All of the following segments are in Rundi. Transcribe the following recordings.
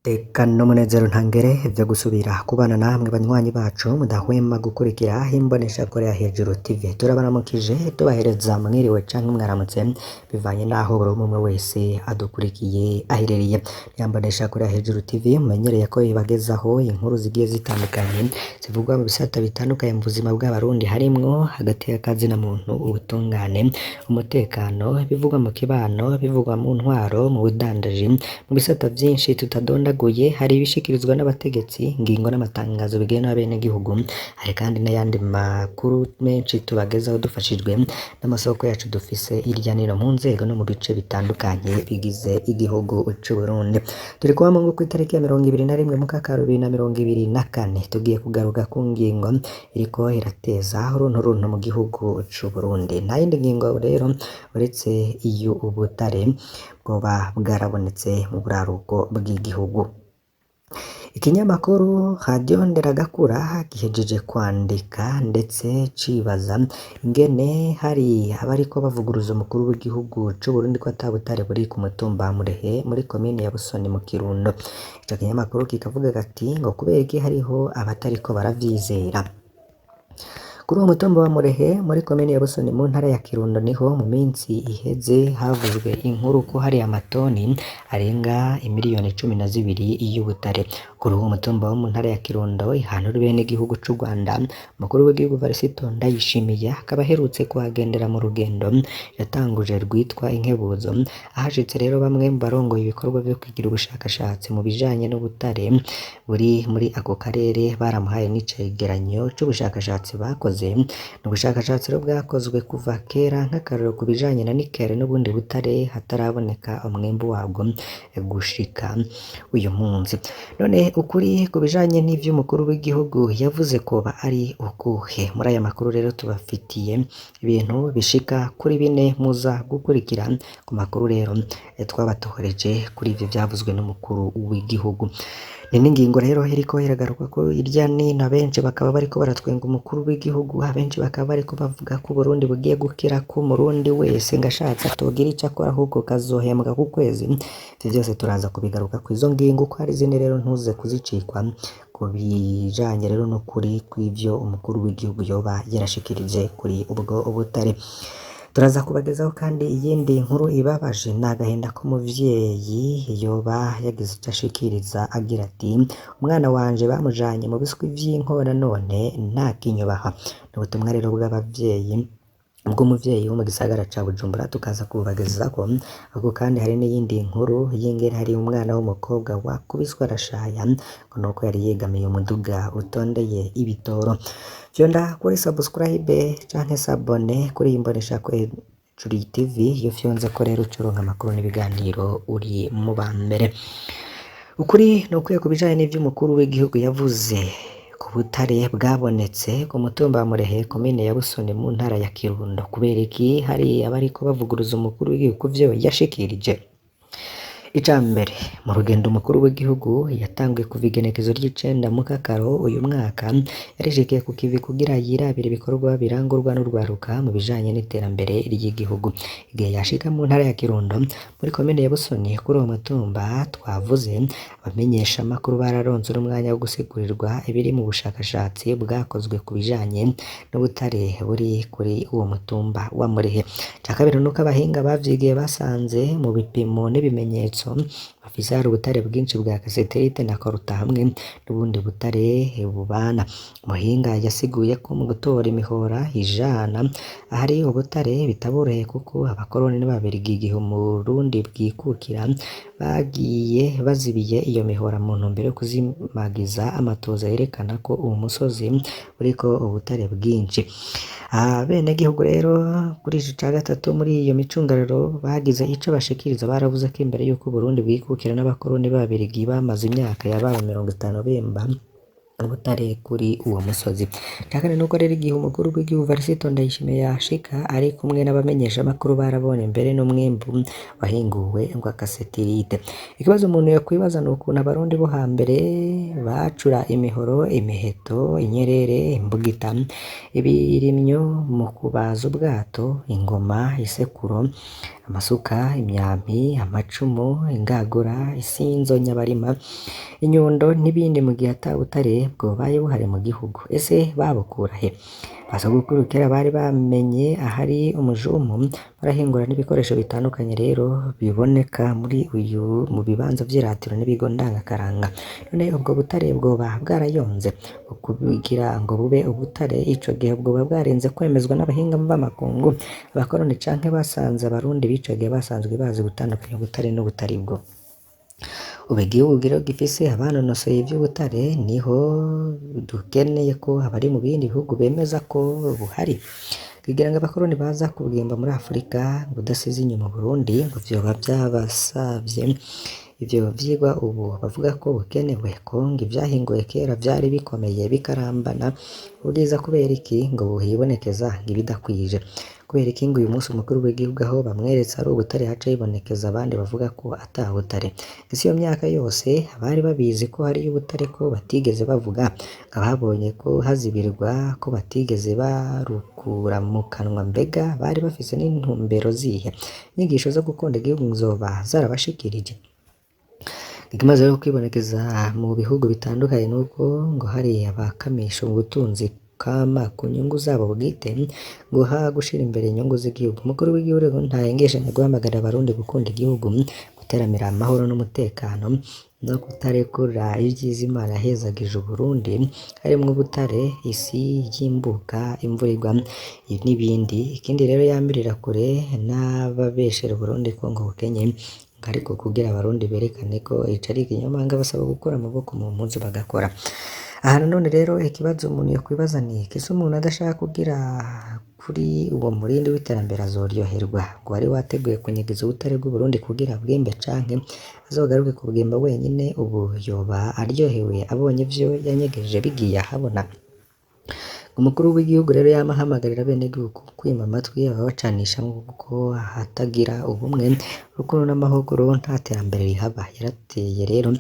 Tekano n'umunezero ntangere vyo gusubira kubana namwe banywanyi bacu mudahwema gukurikira imboneshakure ya Hejuru TV. Turabaramukije tubahereza mwiriwe canke mwaramutse bivanye naho buri umwe wese adukurikiye aherereye. Ya mboneshakure ya Hejuru TV mumenyereye ko ibagezaho inkuru zigiye zitandukanye zivugwa mu bisata bitandukanye mu buzima bw'abarundi, harimwo hagati y'akazi na muntu, ubutungane, umutekano, bivugwa mu kibano, bivugwa mu ntwaro, mu budandaji, mu bisata vyinshi tutadondaguye. Hari ibishikirizwa n'abategetsi, ingingo n'amatangazo bigena abenegihugu, hari kandi n'ayandi makuru menshi tubagezaho dufashijwe n'amasoko yacu dufise hirya no hino mu nzego no mu bice bitandukanye bigize igihugu c'u Burundi. Turi kuwa Mungu kw'itariki ya 21 Mukakaro 2024, tugiye kugaruka ku ngingo iriko irateza urunturuntu mu gihugu c'u Burundi. Nta yindi ngingo rero uretse iyo ubutare bwoba bwarabonetse mu buraruko bw'igihugu. Ikinyamakuru Radio Nderagakura gihejeje kwandika ndetse cibaza ingene hari abariko bavuguruza umukuru w'igihugu c'u Burundi ko ata butare buri ku mutumba Murehe muri komine ya Busoni mu Kirundo. Ico kinyamakuru kikavuga gati ngo kubera iki hariho abatariko baravyizera. Kuri uwo mutumba wa Murehe muri komine ya Busoni mu ntara ya Kirundo niho mu minsi iheze havuzwe inkuru ko hari amatoni arenga imiliyoni 12 y'ubutare. Kuri uwo mutumba wo mu ntara ya Kirundo ihanura bene igihugu c'u Rwanda, umukuru w'igihugu Varisito Ndayishimiye akaba aherutse kuhagendera mu rugendo yatanguje rwitwa Inkebuzo. Ahashitse rero bamwe mu barongoye ibikorwa vyo kugira ubushakashatsi mu bijanye n'ubutare buri muri ako karere baramuhaye n'icegeranyo c'ubushakashatsi bakoze. N'ubushakashatsi rero bwakozwe kuva kera nk'akarero ku bijanye na nikele n'ubundi butare hataraboneka umwimbu wabwo gushika uyu munsi. None ukuri ku bijanye n'ivy'umukuru w'igihugu yavuze koba ari ukuhe? Muri aya makuru rero tubafitiye ibintu bishika kuri 4 muza gukurikira ku makuru rero twabatohoreje kuri ivyo vyavuzwe n'umukuru w'igihugu. Ni n'ingingo rero iriko iragaruka ko irya nino, benshi bakaba bariko baratwenga umukuru w'igihugu, abenshi bakaba bariko bavuga ko Burundi bugiye gukira, ko Murundi wese ngashatse atogira ico akora ahubwo kazohembwa ku kwezi. Ivyo vyose turaza kubigaruka ku izo ngingo ko hari zine rero ntuze kuzicikwa ku bijanye rero no kuri kw'ivyo umukuru w'igihugu yoba yarashikirije kuri ubwo ubutare. Turaza kubagezaho kandi iyindi nkuru ibabaje, n'agahinda k'umuvyeyi yoba yagize ico ashikiriza agira ati umwana wanje bamujanye mu biswi vy'inkona none ntakinyubaha. N'ubutumwa rero bw'abavyeyi bw'umuvyeyi wo mu gisagara ca Bujumbura tukaza kubagezako. Ahubwo kandi hari n'iyindi nkuru y'ingene hari umwana w'umukobwa wakubiswe arashaya ngo nuko yari yegamiye umuduga utondeye ibitoro. Fyonda kuri subscribe canke sabone kuri imboneshakure Hejuru TV, iyo fyonze ko rero ucuronka amakuru n'ibiganiro uri mu bambere. Ukuri nukwiye ku bijanye n'ivy'umukuru w'igihugu yavuze ku butare bwabonetse ku mutumba wa Murehe komine ya Busoni mu ntara ya Kirundo. Kubera iki hari abariko bavuguruza umukuru w'igihugu kuvyo yashikirije? Icambere, mu rugendo umukuru w'igihugu yatanguye kuva igenekezo ry'9 Mukakaro uyu mwaka, yarishikiye ku kivi kugira yirabire ibikorwa birangurwa n'urwaruka mu bijanye n'iterambere ry'igihugu. Igihe yashika mu ntara ya Kirundo muri komine ya Busoni kuri uwo mutumba twavuze, abamenyesha amakuru bararonse n'umwanya wo gusigurirwa ibiri mu bushakashatsi bwakozwe ku bijanye n'ubutare buri kuri uwo mutumba wa Murehe. Ca kabiri nuko abahinga bavyigiye basanze mu bipimo n'ibimenyetso bafise hari ubutare bwinshi bwa cassiterite na koruta hamwe n'ubundi butare bubana. Umuhinga yasiguye ko mu gutora imihora ijana ahari ubutare bitaboroheye kuko abakoroni n'ababirigi igihe Umurundi bwikukira bagiye bazibiye iyo mihora mu ntumbero yo kuzimagiza amatoza yerekana ko uwo musozi uriko ubutare bwinshi. Abenegihugu rero kuri ico ca gatatu muri iyo micungararo bagize ico bashikiriza, baravuze ko imbere yuko Burundi bwikukira n'abakoroni b'ababirigi bamaze imyaka yababa 50 bemba ubutare kuri uwo musozi. Cakane nuko rero igihe umukuru w'igihugu Varisito Ndayishimiye yashika ari kumwe n'abamenyesha amakuru barabonye mbere n'umwimbu wahinguwe ngwa cassiterite. Ikibazo umuntu yakwibaza nukuntu abarundi bo hambere bacura imihoro, imiheto, inyerere, imbugita, ibirimyo mu kubaza ubwato, ingoma, isekuro, amasuka, imyampi, amacumu, ingagura, isinzo, nyabarima, inyundo n'ibindi mu gihe ata butare bwobaye buhari mu gihugu. Ese babukura he? Basogokuru kera bari bamenye ahari umujumu, barahingura n'ibikoresho bitandukanye rero biboneka mu bibanza vy'iratiro n'ibigo ndangakaranga. None ubwo butare bwoba bwarayonze kugira ngo bube ubutare, ico gihe bwoba bwarenze kwemezwa n'abahinga b'amakungu, abakoroni canke basanze abarundi b'ico gihe basanzwe bazi gutandukanya ubutare n'ubutari bwo. Ubu igihugu rero gifise abanonosoye ivy'ubutare, niho dukeneye ko abari mu bindi bihugu bemeza ko buhari, kugira ngo abakoroni baza kubwimba muri Afurika budasize inyuma Burundi, ngo vyoba vyabasavye ivyo vyigwa ubu bavuga ko bukenewe, ko ngo ivyahinguwe kera vyari bikomeye bikarambana ubwiza, kubera iki ngo hibonekeza ibidakwije, kubera iki ngo uyu munsi umukuru w'igihugu aho bamweretse ari ubutare haca hibonekeza abandi bavuga ko ata butare. Ese iyo myaka yose abari babizi ko hariyo ubutare ko batigeze bavuga, ababonye ko hazibirwa ko batigeze barukura mu kanwa, mbega bari bafise n'intumbero zihe? Inyigisho zo gukunda igihugu zoba zarabashikirije? Ikimaze rero kwibonekeza mu bihugu bitandukanye nuko ngo hari abakamisha mu butunzi kama ku nyungu zabo bwite, ngo gushira imbere inyungu z'igihugu. Umukuru w'igihugu ntahengeshanya guhamagarira abarundi gukunda igihugu, guteramira amahoro n'umutekano, no kutarekura ivyiza Imana yahezagije Uburundi, harimwo ubutare, isi y'imbuka, imvura igwa n'ibindi. Ikindi rero yamirira kure n'ababeshera Uburundi ko ngo bukenye, ariko kugira abarundi berekane ko ico ari ikinyoma, basaba gukura amaboko mu mpuzu bagakora. Aha nanone rero ikibazo umuntu yokwibaza ni iki? Ese umuntu adashaka kugira kuri uwo murindi w'iterambere azoryoherwa ngo wari wateguye kunyegeza ubutare bw'Uburundi kugira bwimbe, canke azogaruke kubwimba wenyine? Ubu yoba aryohewe abonye ivyo yanyegeje bigiye ahabona? Umukuru w'igihugu rero yama ahamagarira abenegihugu kwima amatwi ababacanishamwo, kuko ahatagira ubumwe, urukundo n'amahoro nta terambere rihaba. Yarateye rero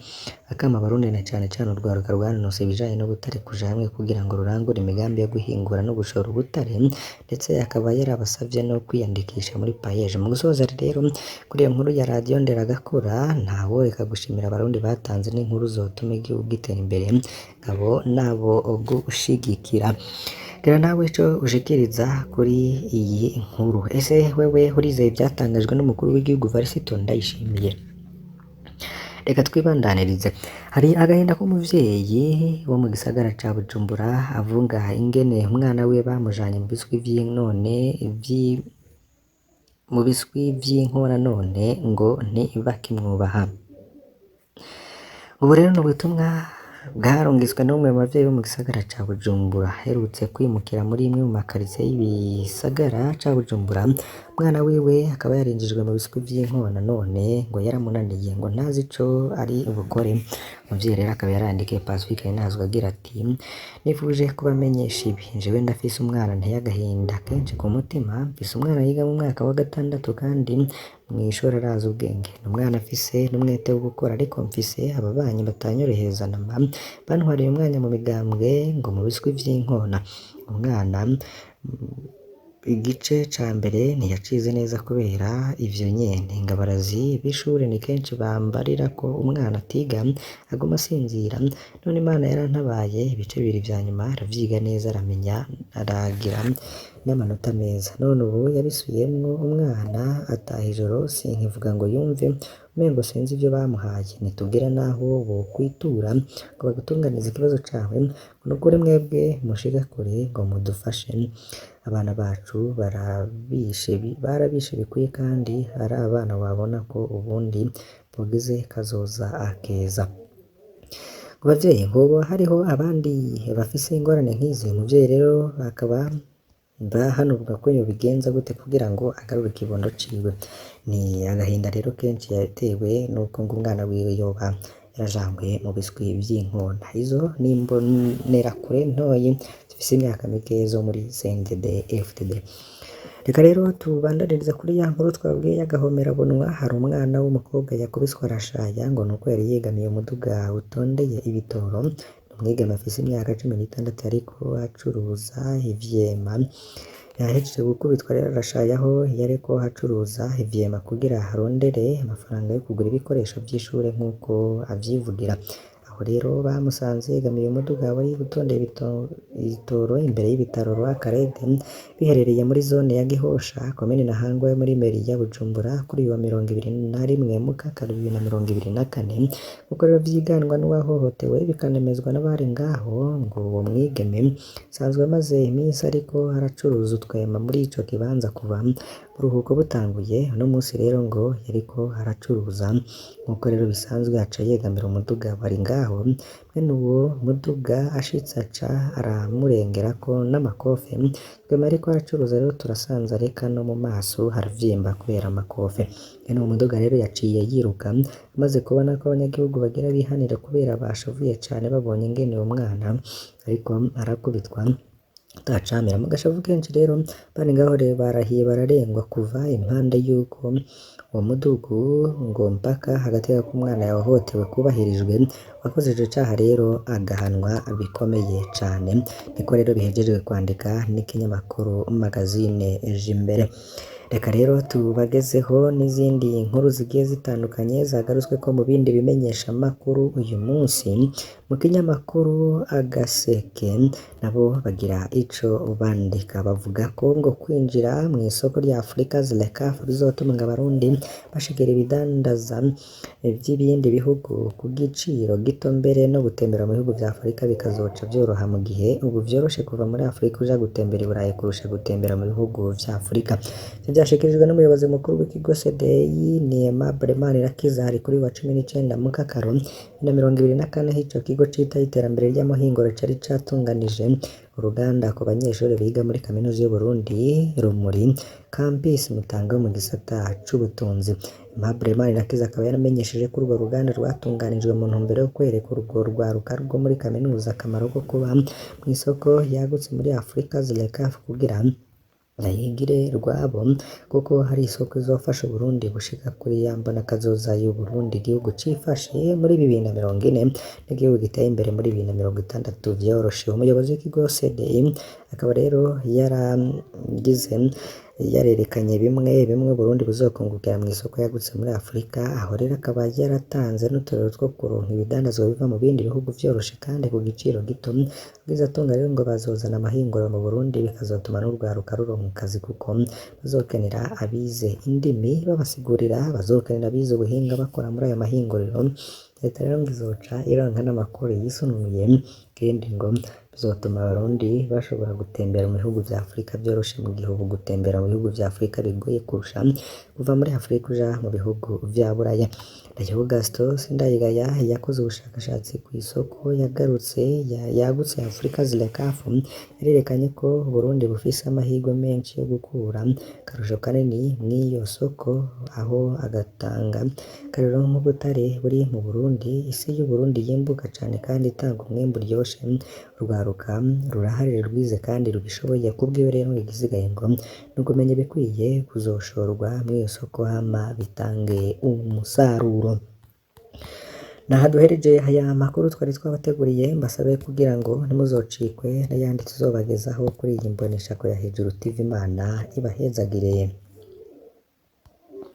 akama abarundi na cane cane urwaruka rwanonose ibijanye n'ubutare kuja hamwe kugira ngo rurangure imigambi yo guhingura no gushora ubutare, ndetse akaba yarabasavye no kwiyandikisha muri payeje. Mu gusoza rero kuri iyo nkuru ya radiyo Nderagakura, ntaworeka gushimira abarundi batanze n'inkuru zotuma igihugu gitera imbere, ngabo nabo gushigikira. Gira nawe ico ushikiriza kuri iyi nkuru. Ese wewe urizeye ivyatangajwe n'umukuru w'igihugu Varisito Ndayishimiye? Reka twibandanirize. Hari agahinda k'umuvyeyi wo mu gisagara ca Bujumbura avuga ingene umwana we bamujanye mu biswi vy'inkona, none ngo ntibakimwubaha. Ubu rero n'ubutumwa bwarungitswe n'umwe mu bavyeyi bo mu gisagara ca Bujumbura aherutse kwimukira muri imwe mu makaritsiye y'ibisagara ca Bujumbura. Umwana wiwe akaba yarinjijwe mu biswi vy'inkona, none ngo yaramunaniye, ngo ntazi ico ari bukore. Umuvyeyi rero akaba yarandikiye Pacifique Ninazwe agira ati: nifuje kubamenyesha ibi, jewe ndafise umwana nteye agahinda kenshi ku mutima, mfise umwana yiga mu mwaka wa 6 kandi mw'ishuri arazi ubwenge, n'umwana afise n'umwete wo gukora, ariko mfise ababanyi batanyorohereza namba, bantwariye umwanya mu migambwe ngo mu biswi vy'inkona. Umwana igice ca mbere ntiyacize neza kubera ivyo nyene, ingabarazi b'ishure ni kenshi bambarira ko umwana atiga aguma asinzira, none Imana yarantabaye, ibice bibiri vya nyuma aravyiga neza, aramenya, aragira n'amanota meza, none ubu yabisubiyemwo. Umwana ataha ijoro sinkivuga ngo yumve, umengo sinzi ivyo bamuhaye. Nitubwira naho bokwitura ngo bagutunganize ikibazo cawe, nukuri mwebwe mushika kure ngo mudufashe. Abana bacu barabishe bikwiye, kandi ari abana wabona ko ubundi bogize kazoza akeza. Ku bavyeyi hoba hariho abandi bafise ingorane nk'izi, umuvyeyi rero akaba bahanurwa ko yobigenza gute kugira ngo agarure ikibondo ciwe. Ni agahinda rero kenshi yatewe nuko ngo umwana wiwe yoba yarajanywe mu biswi vy'inkona. Izo ni imbonerakure ntoyi zifise imyaka mike zo muri CNDD-FDD. Reka rero tubandaniriza kuri ya nkuru twabwiye y'agahomerabunwa. Hari umwana w'umukobwa yakubiswe arashaya ngo nuko yari yegamiye umuduga utondeye ibitoro. Umwigeme afise imyaka 16 ariko acuruza ivyema. yahejeje gukubitwa rero arashayaho yariko acuruza ivyema kugira arondere amafaranga yo kugura ibikoresho vy'ishure nk'uko avyivugira. Aho rero bamusanze yegamiye umuduga wari utondeye ibitoro imbere y'ibitaro Rwakarede biherereye muri zone ya Gihosha komine Ntahangwa yo muri meri ya Bujumbura kuri uyu wa 21 Mukakaro 2024 kuko rero vyiganwa n'uwahohotewe bikanemezwa n'abari ngaho ngo uwo mwigeme sanzwe maze iminsi ariko aracuruza utwema muri ico kibanza kuva uruhuko butanguye uno munsi rero ngo yariko aracuruza nkuko rero bisanzwe aca yegamira umuduga bari ngaho mwene uwo muduga ashitse aca aramurengerako n'amakofe twema ariko aracuruza rero turasanze areka no mu maso haravyimba kubera amakofe mwene uwo muduga rero yaciye yiruka amaze kubona ko abanyagihugu bagira bihanira kubera bashavuye cane babonye ingene uwo mwana ariko arakubitwa atacamira mu gashavu kenshi rero bari ngaho rero barahiye bararengwa kuva impande y'uko uwo mudugu ngo mpaka hagati y'umwana yahohotewe kubahirijwe wakoze ico caha rero agahanwa bikomeye cane niko rero bihejeje kwandika n'ikinyamakuru magazine Jimbere. Reka rero tubagezeho n'izindi nkuru zigiye zitandukanye zagarutswe ko mu bindi bimenyesha makuru uyu munsi mu kinyamakuru Agaseke nabo bagira ico bandika bavuga ko ngo kwinjira mu isoko rya Afrika ZLECAf bizotuma abarundi bashigera ibidandaza by'ibindi bihugu ku giciro gito mbere no gutembera mu bihugu vya Afrika bikazoca vyoroha mu gihe ubu vyoroshe kuva muri Afrika uja gutembera i Burayi kurusha gutembera mu bihugu vya Afrika. Vyashikirijwe n'umuyobozi mukuru w'ikigo CDI ni Aimable Manirakiza hari kuri wa 19 Mukakaro 2024 ico kigo citaye iterambere ry'amahinguro cari catunganije uruganda ku banyeshuri biga muri kaminuza y'u Burundi Rumuri Campus Mutanga mu gisata c'ubutunzi. Aimable Manirakiza akaba yaramenyesheje ko urwo ruganda rwatunganijwe mu ntumbero yo kwereka urwo rwaruka rwo muri kaminuza akamaro ko kuba mu isoko yagutse muri Afrika ZLECAf kugira ayigire rwabo kuko hari isoko izofasha Burundi gushika kuri yambona kazoza y'u Burundi igihugu cifashe muri 2040 n'igihugu giteye imbere muri 2060 vyoroshe. Umuyobozi w'ikigo CDI akaba rero yarerekanye bimwe Burundi buzokungukira mu isoko yagutse muri Afrika aho rero akaba yaratanze n'uturero two kuronka ibidandazwa biva mu bindi bihugu vyoroshe kandi ku giciro gito bizatunga rero ngo bazozana amahinguro mu Burundi bikazotuma n'urwaruka ruronka akazi kuko bazokenera abize indimi babasigurira bazokenera abize ubuhinga bakora muri ayo mahinguriro. Leta rero ngo izoca ironka n'amakuru yisununuye kandi ngo bizotuma abarundi bashobora gutembera mu bihugu vya Afrika vyoroshe mu gihugu gutembera mu bihugu vya Afrika bigoye kurusha kuva muri Afrika uja mu bihugu vya Buraya. Ndayo Gaston Sindayigaya yakoze ubushakashatsi ku isoko yagutse Afrika ZLECAf yarerekanye ko Burundi bufise amahirwe menshi yo gukura karusho kanini mw'iyo soko aho agatanga karero nk'ubutare buri mu Burundi isi y'u Burundi yimbuka cane kandi itanga umwembu ryoshe urwaruka ruraharire rwize kandi rubishoboye kubwiwe rero igisigaye ngo nukumenya bikwiye kuzoshorwa mw'iyo soko hama bitange umusaruro. Naha duhereje aya makuru twari twabateguriye mbasabe kugira ngo ntimuzocikwe n'ayandi tuzobagezaho kuri iyi mboneshakure ya Hejuru TV. Imana ibahezagire.